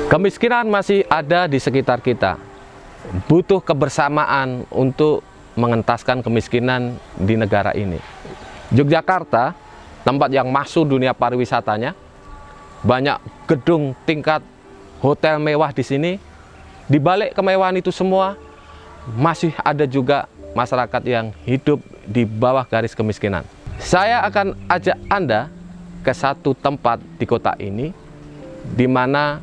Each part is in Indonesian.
Kemiskinan masih ada di sekitar kita. Butuh kebersamaan untuk mengentaskan kemiskinan di negara ini. Yogyakarta, tempat yang masuk dunia pariwisatanya, banyak gedung tingkat hotel mewah di sini. Di balik kemewahan itu semua, masih ada juga masyarakat yang hidup di bawah garis kemiskinan. Saya akan ajak Anda ke satu tempat di kota ini, di mana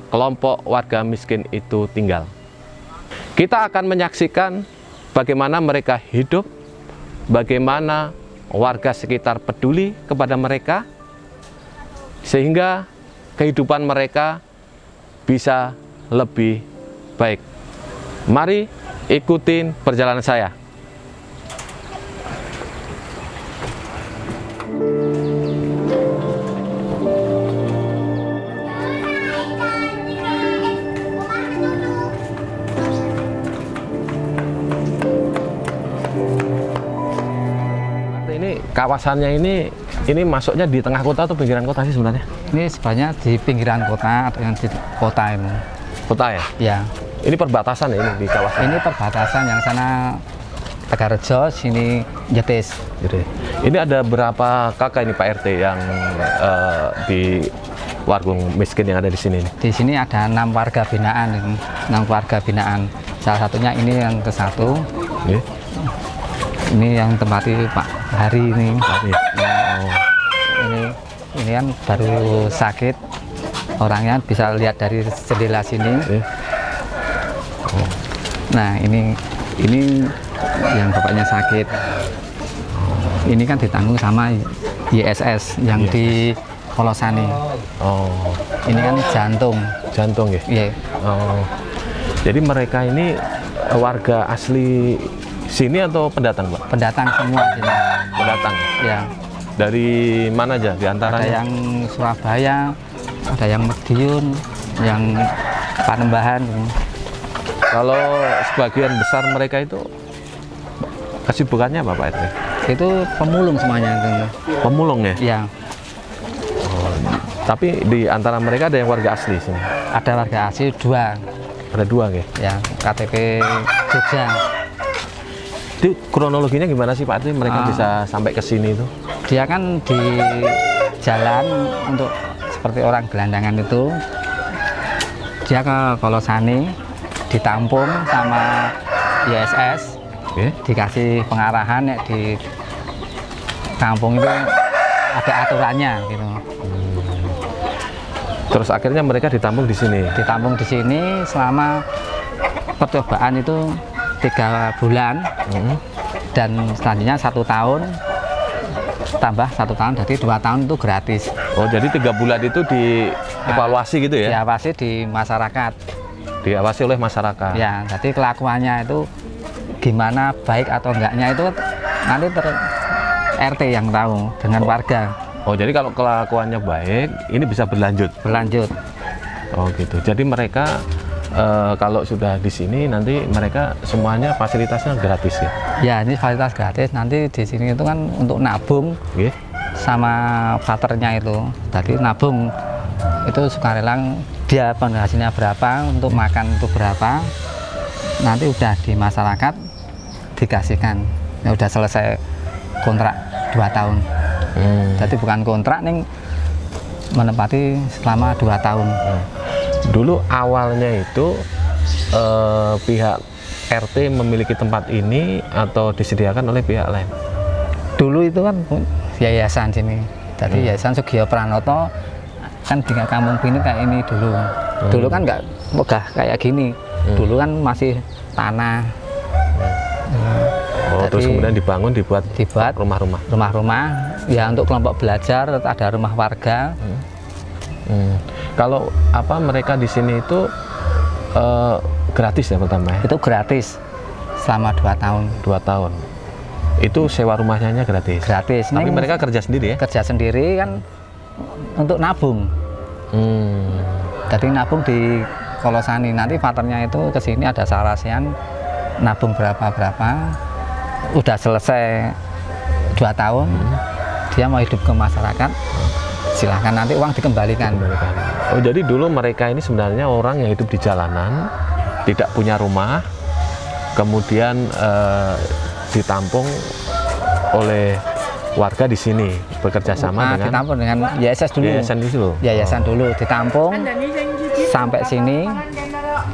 kelompok warga miskin itu tinggal. Kita akan menyaksikan bagaimana mereka hidup, bagaimana warga sekitar peduli kepada mereka, sehingga kehidupan mereka bisa lebih baik. Mari ikutin perjalanan saya. Kawasannya ini masuknya di tengah kota atau pinggiran kota sih sebenarnya? Ini sebenarnya di pinggiran kota atau yang di kota ini. Kota ya? Ya. Ini perbatasan ya, ini di kawasan? Ini perbatasan, yang sana Tegarrejo, sini Jetis. Jadi, ini ada berapa kakak ini Pak RT yang di warung miskin yang ada di sini? Di sini ada 6 warga binaan, 6 warga binaan. Salah satunya ini yang ke satu. Okay. Ini yang tempati Pak Hari ini. Oh. Ini kan baru sakit, orangnya bisa lihat dari jendela sini. Oh. Nah ini yang bapaknya sakit. Ini kan ditanggung sama YSS yang di Kolosani. Oh. Ini kan jantung. Jantung ya? Iya. Oh. Jadi mereka ini warga asli sini atau pendatang, Pak? Pendatang semua sini. Pendatang? Ya. Dari mana aja diantaranya? Ada yang Surabaya, ada yang Madiun, yang Panembahan. Kalau sebagian besar mereka itu kesibukannya apa, Pak RT? Itu pemulung semuanya. Pemulung ya? Ya. Oh, tapi di antara mereka ada yang warga asli sini? Ada warga asli 2. Ada 2 ya? Ya, KTP Jogja. Itu kronologinya gimana sih Pak? Mereka bisa sampai ke sini itu? Dia kan di jalan untuk seperti orang gelandangan itu. Dia ke Kolosani, ditampung sama YSS, dikasih pengarahan ya, di kampung itu ada aturannya gitu. Terus akhirnya mereka ditampung di sini? Ditampung di sini selama percobaan itu 3 bulan, dan selanjutnya 1 tahun tambah 1 tahun, jadi 2 tahun itu gratis. Oh, jadi 3 bulan itu dievaluasi gitu ya? Diawasi di masyarakat. Diawasi oleh masyarakat. Ya, jadi kelakuannya itu gimana, baik atau enggaknya itu nanti RT yang tahu dengan warga. Oh, jadi kalau kelakuannya baik, ini bisa berlanjut? Berlanjut. Oh gitu. Jadi mereka kalau sudah di sini nanti mereka semuanya fasilitasnya gratis ya? Ya, ini fasilitas gratis. Nanti di sini itu kan untuk nabung sama paternya itu. Jadi nabung itu sukarela, dia penghasilannya berapa, untuk makan itu berapa. Nanti udah di masyarakat dikasihkan. Ya udah selesai kontrak 2 tahun. Jadi bukan kontrak nih, menempati selama 2 tahun. Dulu awalnya itu pihak RT memiliki tempat ini atau disediakan oleh pihak lain? Dulu itu kan yayasan sini, jadi Yayasan Sugiyo Pranoto kan di kampung ini kayak ini dulu. Dulu kan nggak megah kayak gini, dulu kan masih tanah. Oh, terus kemudian dibuat rumah-rumah ya untuk kelompok belajar, ada rumah warga. Kalau mereka di sini itu gratis ya pertama ya? Itu gratis selama 2 tahun. 2 tahun. Itu sewa rumahnya gratis? Gratis. Tapi mereka kerja sendiri ya? Kerja sendiri kan untuk nabung. Jadi nabung di Kolosani, nanti paternya itu ke sini ada sarasian nabung berapa-berapa, udah selesai 2 tahun, dia mau hidup ke masyarakat, silahkan nanti uang dikembalikan. Oh, jadi dulu mereka ini sebenarnya orang yang hidup di jalanan, tidak punya rumah, kemudian ditampung oleh warga di sini, bekerja sama dengan ditampung dengan yayasan dulu. Yayasan dulu ditampung sampai sini.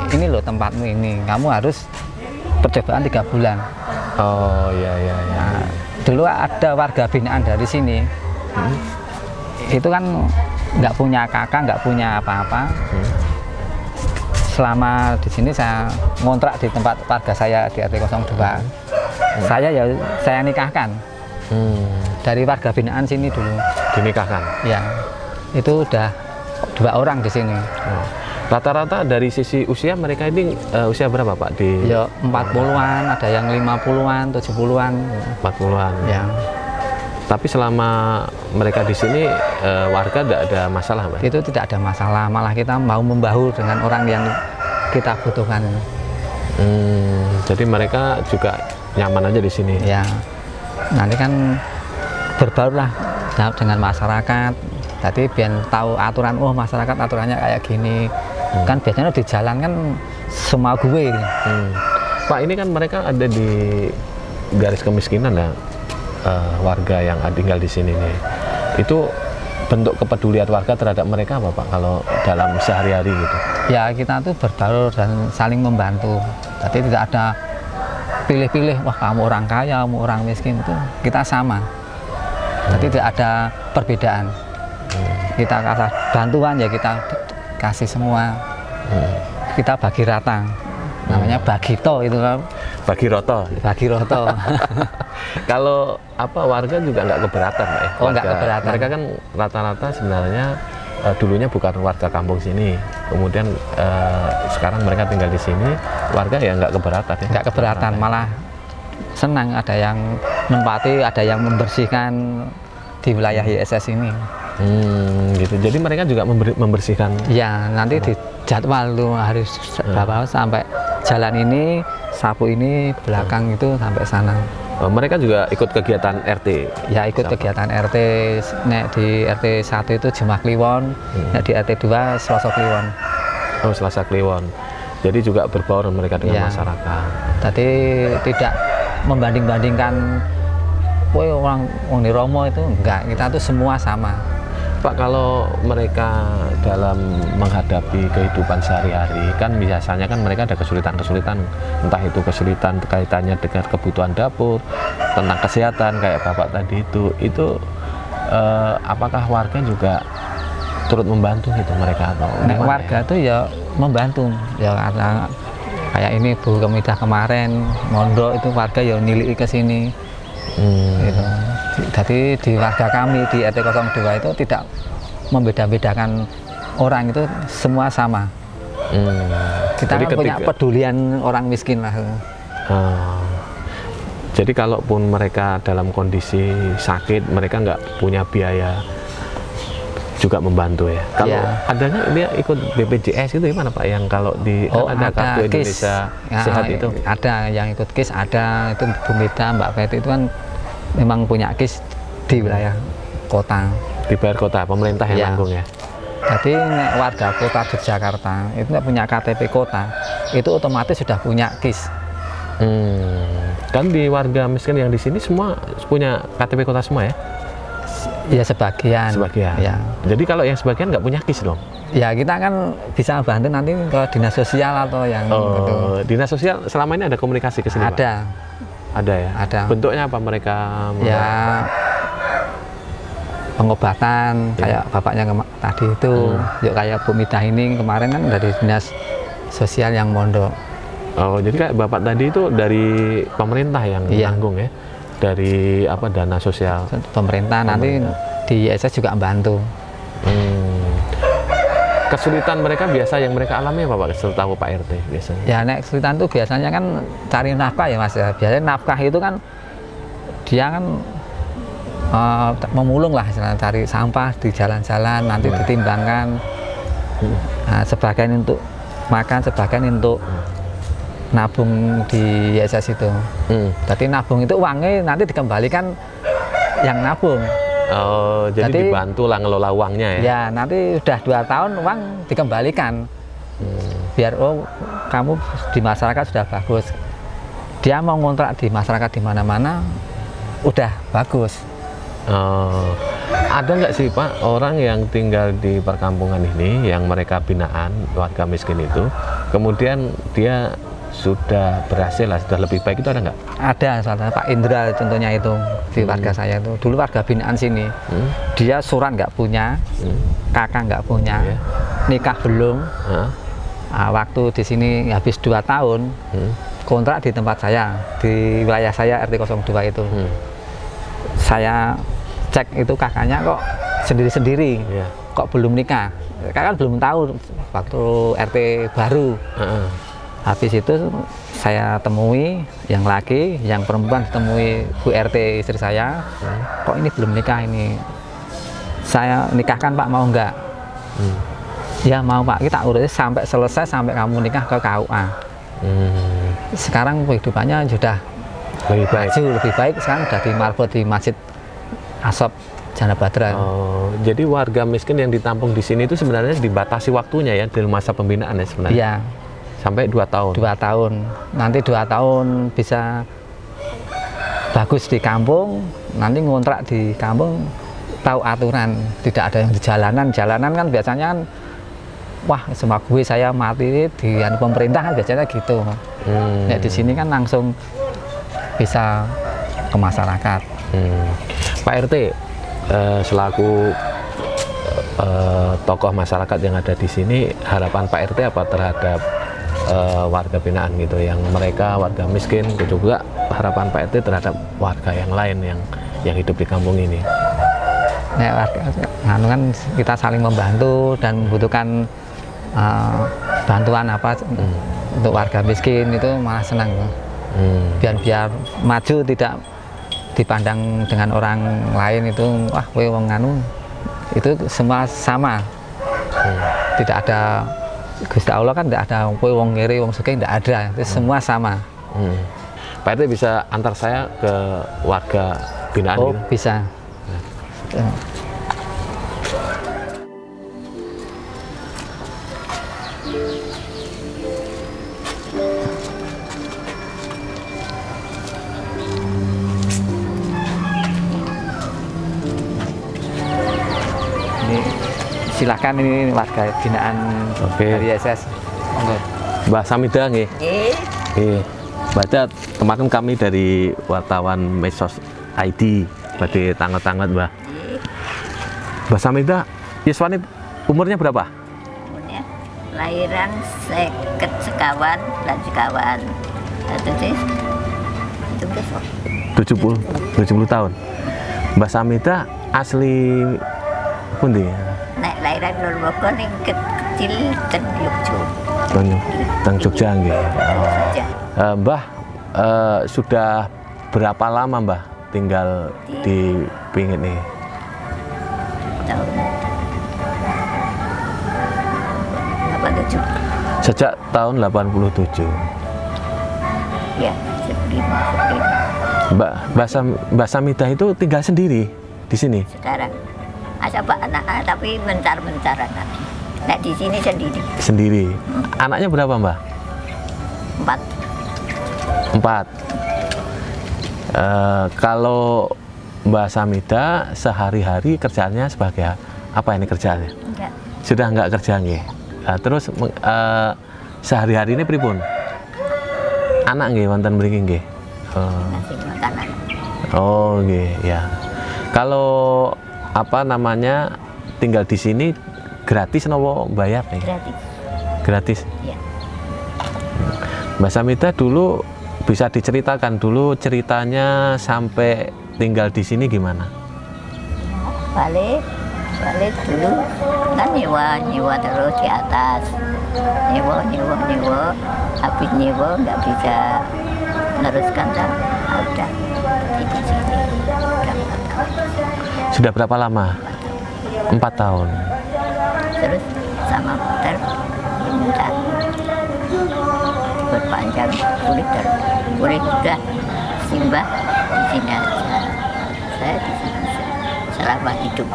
Ini loh tempatmu ini, kamu harus percobaan 3 bulan. Oh iya. Nah, dulu ada warga binaan dari sini. Itu kan nggak punya kakak, nggak punya apa-apa. Selama di sini saya ngontrak di tempat warga saya di RT 02. Saya nikahkan. Dari warga binaan sini dulu. Dinikahkan? Ya, itu udah 2 orang di sini. Rata-rata dari sisi usia mereka ini usia berapa Pak? Ya 40-an, ada yang 50-an, 70-an. 40-an. Ya. Tapi selama mereka di sini warga tidak ada masalah, Pak? Itu tidak ada masalah, malah kita mau membaur dengan orang yang kita butuhkan. Jadi mereka juga nyaman aja di sini. Ya. Nanti kan berbaur lah dengan masyarakat. Jadi biar tahu aturan, oh masyarakat aturannya kayak gini. Kan biasanya di jalan kan semua gue. Pak, ini kan mereka ada di garis kemiskinan ya, warga yang tinggal di sini nih. Itu bentuk kepedulian warga terhadap mereka apa Pak kalau dalam sehari-hari gitu? Ya kita tuh berbaur dan saling membantu. Jadi tidak ada pilih-pilih, wah kamu orang kaya, kamu orang miskin, itu kita sama. Jadi tidak ada perbedaan. Kita kasih bantuan ya kita kasih semua. Kita bagi rata. Namanya bagito itu kan. Bagi roto. Bagi roto. Kalau apa warga juga nggak keberatan Pak ya? Oh nggak keberatan. Mereka kan rata-rata sebenarnya dulunya bukan warga kampung sini. Kemudian sekarang mereka tinggal di sini. Warga ya nggak keberatan ya? Nggak keberatan, malah senang ada yang nempati, ada yang membersihkan di wilayah YSS ini. Gitu. Jadi mereka juga membersihkan. Ya, nanti di jadwal tuh harus berapa sampai jalan ini, sapu ini, belakang itu sampai sana. Mereka juga ikut kegiatan RT. Ya, ikut kegiatan RT. Nek di RT 1 itu Jemah Kliwon, nek di RT 2 Selasa Kliwon. Oh, Selasa Kliwon. Jadi juga berbaur mereka dengan masyarakat. Jadi tidak membanding-bandingkan orang di Romo itu enggak, kita tuh semua sama. Pak, kalau mereka dalam menghadapi kehidupan sehari-hari kan biasanya kan mereka ada kesulitan-kesulitan, entah itu kesulitan kaitannya dengan kebutuhan dapur, tentang kesehatan kayak Bapak tadi itu apakah warga juga turut membantu gitu mereka atau warga tuh ya membantu ya, karena kayak ini Bu Kemidah kemarin mondok itu warga ya nilai ke sini. Gitu. Jadi di warga kami di RT 02 itu tidak membeda-bedakan orang, itu semua sama. Kita kan punya pedulian orang miskin lah. Jadi kalaupun mereka dalam kondisi sakit, mereka nggak punya biaya juga membantu ya. Kalau adanya dia ikut BPJS itu gimana Pak? Yang kalau di ada kartu Indonesia Sehat itu ada yang ikut KIS, ada itu Bu Mita, Mbak Feti itu kan memang punya KIS di wilayah kota. Dibayar kota, pemerintah yang nanggung ya. Jadi warga kota Yogyakarta itu nggak punya KTP kota, itu otomatis sudah punya KIS. Kan di warga miskin yang di sini semua punya KTP kota semua ya? Ya sebagian. Sebagian. Ya. Jadi kalau yang sebagian nggak punya KIS dong? Ya kita kan bisa bantu nanti ke dinas sosial atau yang gitu. Dinas sosial selama ini ada komunikasi ke sini? Ada. Pak? Ada ya? Ada. Bentuknya apa mereka? Ya pengobatan kayak bapaknya tadi itu, yuk kayak Bu Midah ini kemarin kan dari dinas sosial yang mondok. Oh, jadi kayak bapak tadi itu dari pemerintah yang menanggung ya? Dari apa dana sosial? Pemerintah. Nanti di ISS juga membantu. Kesulitan mereka biasa yang mereka alami apa Pak? Setahu Pak RT biasanya? Ya, kesulitan itu biasanya kan cari nafkah ya Mas ya. Biasanya nafkah itu kan dia kan memulung lah, cari sampah di jalan-jalan, nanti ditimbangkan. Nah, sebagian untuk makan, sebagian untuk nabung di ISS itu. Jadi nabung itu uangnya nanti dikembalikan yang nabung. Oh, jadi dibantu lah ngelola uangnya ya? Ya, nanti udah 2 tahun uang dikembalikan. Biar kamu di masyarakat sudah bagus. Dia mau ngontrak di masyarakat di mana-mana, udah bagus. Oh, ada nggak sih Pak orang yang tinggal di perkampungan ini yang mereka binaan warga miskin itu, kemudian dia sudah berhasil lah, sudah lebih baik, itu ada nggak? Ada, salah Pak Indra contohnya itu di warga saya itu, dulu warga binaan sini, dia surat nggak punya, kakak nggak punya, nikah belum, waktu di sini habis 2 tahun, kontrak di tempat saya, di wilayah saya RT 02 itu. Saya cek itu kakaknya kok sendiri-sendiri, kok belum nikah. Kakak belum tahu waktu RT baru. Habis itu saya temui yang laki, yang perempuan ditemui Bu RT istri saya. Kok ini belum nikah ini? Saya nikahkan Pak, mau enggak? Ya mau Pak, kita urus sampai selesai, sampai kamu nikah ke KUA. Sekarang kehidupannya sudah lebih baik. Lebih baik, sekarang sudah dimarbot di Masjid Asop Jana Badra. Oh, jadi warga miskin yang ditampung di sini itu sebenarnya dibatasi waktunya ya, dari masa pembinaan ya sebenarnya? Iya. Sampai 2 tahun? 2 tahun. Nanti 2 tahun bisa bagus di kampung, nanti ngontrak di kampung, tahu aturan, tidak ada yang di jalanan. Jalanan kan biasanya kan, wah semua gue saya mati di pemerintah kan biasanya gitu. Ya di sini kan langsung bisa ke masyarakat. Pak RT, selaku tokoh masyarakat yang ada di sini, harapan Pak RT apa terhadap warga binaan gitu, yang mereka warga miskin, juga harapan Pak RT terhadap warga yang lain yang hidup di kampung ini? Ya, kan kita saling membantu dan membutuhkan bantuan apa untuk warga miskin itu malah senang. Biar maju, tidak dipandang dengan orang lain itu, wah kowe wong anu, itu semua sama. Tidak ada, Gusti Allah kan tidak ada kowe wong ngiri wong sugih, tidak ada, itu semua sama. Pak RT bisa antar saya ke warga binaan gitu? Bisa. Silahkan, ini warga binaan dari SS. Mbak Samida nggih. Baca kemarin kami dari wartawan Medsos ID berarti tanggal-tanggal Mbak. Mbak Samida, yuswani umurnya berapa? Umurnya lahiran 50 sekawan dan sekawan. Itu 70 tahun. Mbak Samida asli pundi? Nek lahiran Lurwoko ning kecil ten Yogyo. Teng Jogja nggih. Mbah, sudah berapa lama Mbah tinggal di Pingit nih? Tahun 87. Sejak tahun 87. Ya, sebelum. Mbak Samida itu tinggal sendiri di sini? Sekarang asa Pak anak, tapi mencar-mencar anak. Nek di sini sendiri. Sendiri. Anaknya berapa Mbak? 4. Kalau Mbak Samida sehari-hari kerjaannya sebagai apa ini kerjaannya? Enggak. Sudah enggak kerja nggih. Terus sehari-hari ini pripun? Anak nggih wonten mriki nggih. Ngasih makanan. Oh nggih ya. Kalau apa namanya tinggal di sini gratis nopo bayar nih? Gratis. Gratis. Iya. Mbak Samida dulu bisa diceritakan dulu ceritanya sampai tinggal di sini gimana? Balik dulu kan nyewa terus di atas, nyewa, habis nyewa nggak bisa meneruskan kan, udah di sini. Sudah berapa lama? 4 tahun. Terus sama motor minta berpanjang boleh sudah simbah di sini aja. Saya di sini selama hidup.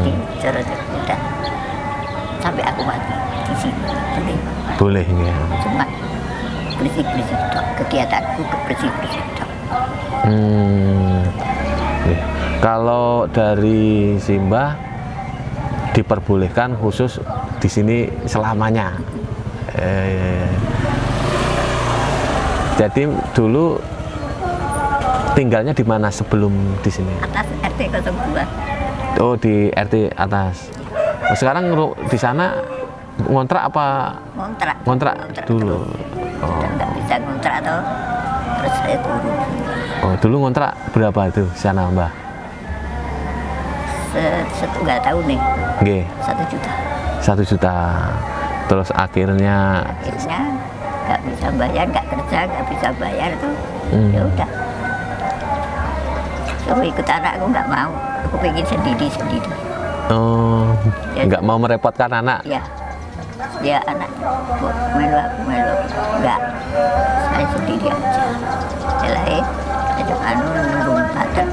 Di Joro udah sampai aku mati di sini. Boleh ya. Cuma bersih-bersih dok, kegiatanku bersih-bersih dok. Kalau dari Simbah diperbolehkan khusus di sini selamanya. Jadi dulu tinggalnya di mana sebelum di sini? Atas RT 02. Oh, di RT atas. Oh, sekarang di sana ngontrak apa? Ngontrak dulu. Oh. Nggak bisa ngontrak atau terus saya turun. Oh, dulu ngontrak berapa itu di sana, Mbah? Nggak tahu nih. Nggih. 1 juta. 1 juta. Terus akhirnya nggak bisa bayar, nggak kerja, nggak bisa bayar tuh. Ya udah. Suruh ikut anakku nggak mau. Aku pengen sendiri. Oh, ya, nggak mau merepotkan anak? Ya. Ya anak melu enggak, saya sendiri aja. Selain ada nunggu pacar.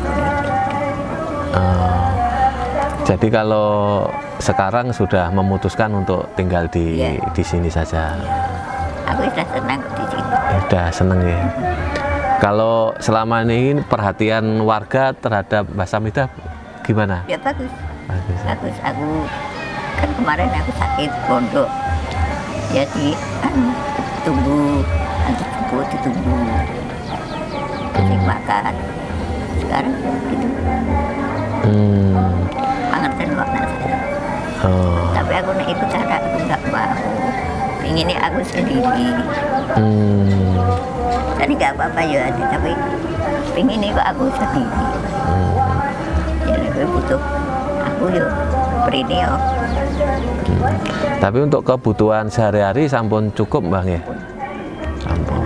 Jadi kalau sekarang sudah memutuskan untuk tinggal di sini saja. Aku sudah senang di sini. Sudah senang ya. Kalau selama ini perhatian warga terhadap Mbah Samidah gimana? Ya bagus. Bagus. Aku kan kemarin aku sakit pondok. Jadi tunggu nanti ditunggu. Kasih makan. Sekarang gitu. Pengertian warna saya. Tapi aku nak ikut cara aku nggak mau. Pengennya aku sendiri. Tadi nggak apa-apa ya, tapi pengennya kok aku sendiri. Jadi aku butuh aku yo berini yo. Tapi untuk kebutuhan sehari-hari sampun cukup, Mbah nggih? Sampun.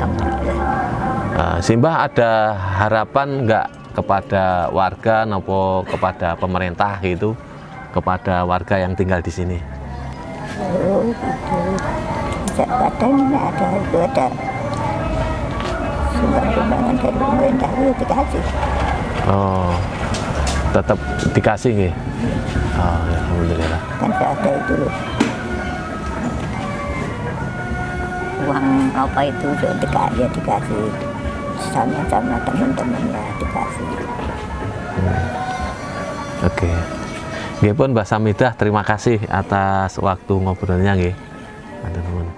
Simbah ada harapan nggak kepada warga nopo kepada pemerintah gitu, kepada warga yang tinggal di sini? Oh, gitu. Kadang ada sumbangan dari pemerintah itu dikasih. Oh, tetap dikasih nggih? Oh, ya, alhamdulillah. Kan ada itu loh. Uang apa itu dikasih sama teman-temannya dikasih. Oke. Nggih pun Mbah Samidah, terima kasih atas waktu ngobrolnya nggih. Matur nuwun.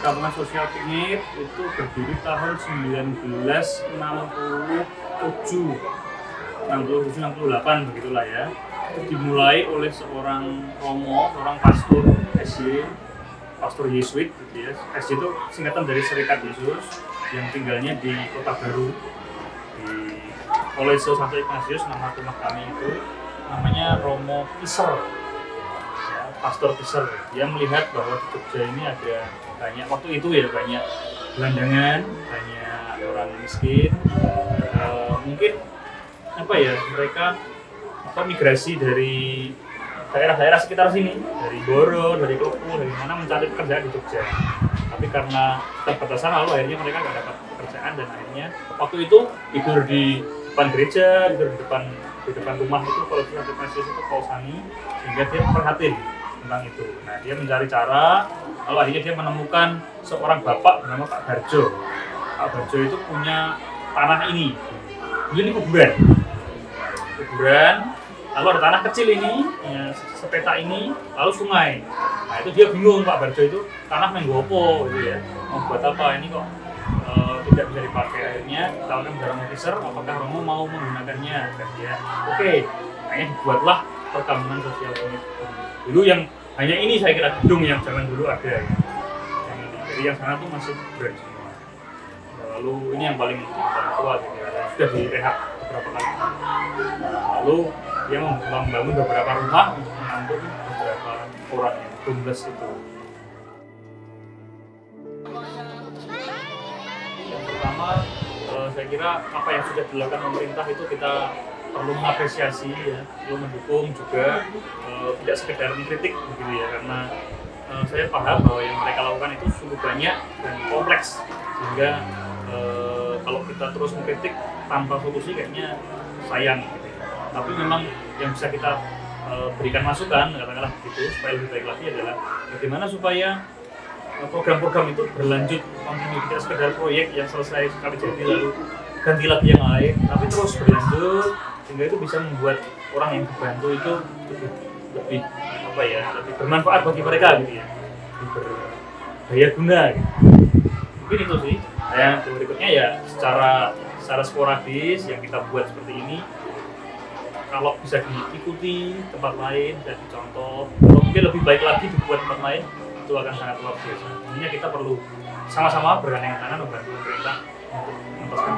Perkampungan Sosial Pingit itu berdiri tahun 1967-68 begitulah ya. Dimulai oleh seorang romo, seorang pastor SJ, pastor Yesuit gitu ya. SJ itu singkatan dari Serikat Yesus yang tinggalnya di Kota Baru di Kolese Santo Ignatius. Nama rumah kami itu namanya Romo Piser, ya, Pastor Piser. Dia melihat bahwa di Jogja ini ada banyak waktu itu ya, banyak gelandangan, banyak orang miskin, mungkin apa ya, mereka migrasi dari daerah-daerah sekitar sini, dari Boro, dari Klopo, dari mana mencari pekerjaan di Jogja. Tapi karena keterbatasan, lalu akhirnya mereka nggak dapat pekerjaan dan akhirnya waktu itu tidur di depan gereja, tidur di depan rumah itu kalau kita Ignatius itu Pausani, sehingga dia perhatiin tentang itu. Nah, dia mencari cara, lalu akhirnya dia menemukan seorang bapak bernama Pak Barjo. Pak Barjo itu punya tanah ini. Dulu ini kuburan, lalu ada tanah kecil ini, ya, sepeta ini, lalu sungai. Nah, itu dia bingung, Pak Barjo itu tanah menggopo gitu ya, mau buat apa ini kok tidak bisa dipakai. Akhirnya tawaran dari Romo Piser, apakah Romo mau menggunakannya? Dan dia oke. Akhirnya dibuatlah Perkampungan Sosial Pingit. Dulu yang hanya ini saya kira gedung yang zaman dulu ada ya. Yang ini. Jadi yang sana tuh masih kuburan semua. Lalu ini yang paling tua gitu ya, dan sudah direhab beberapa kali. Lalu dia membangun beberapa rumah untuk menampung beberapa orang yang homeless itu. Yang pertama, saya kira apa yang sudah dilakukan pemerintah itu kita perlu mengapresiasi ya, perlu mendukung juga, tidak sekedar mengkritik begitu ya, karena saya paham bahwa yang mereka lakukan itu sungguh banyak dan kompleks, sehingga kalau kita terus mengkritik tanpa solusi kayaknya sayang gitu ya. Tapi memang yang bisa kita berikan masukan, katakanlah begitu, supaya lebih baik lagi adalah bagaimana supaya program-program itu berlanjut, kontinu, tidak sekedar proyek yang selesai sekali jadi lalu ganti lagi yang lain, tapi terus berlanjut sehingga itu bisa membuat orang yang dibantu itu lebih apa ya, lebih bermanfaat bagi mereka gitu ya, lebih berdaya guna gitu. Mungkin itu sih. Yang berikutnya ya secara sporadis yang kita buat seperti ini, kalau bisa diikuti tempat lain dan dicontoh, atau mungkin lebih baik lagi dibuat tempat lain, itu akan sangat luar biasa. Intinya kita perlu sama-sama bergandengan tangan membantu pemerintah untuk menuntaskan.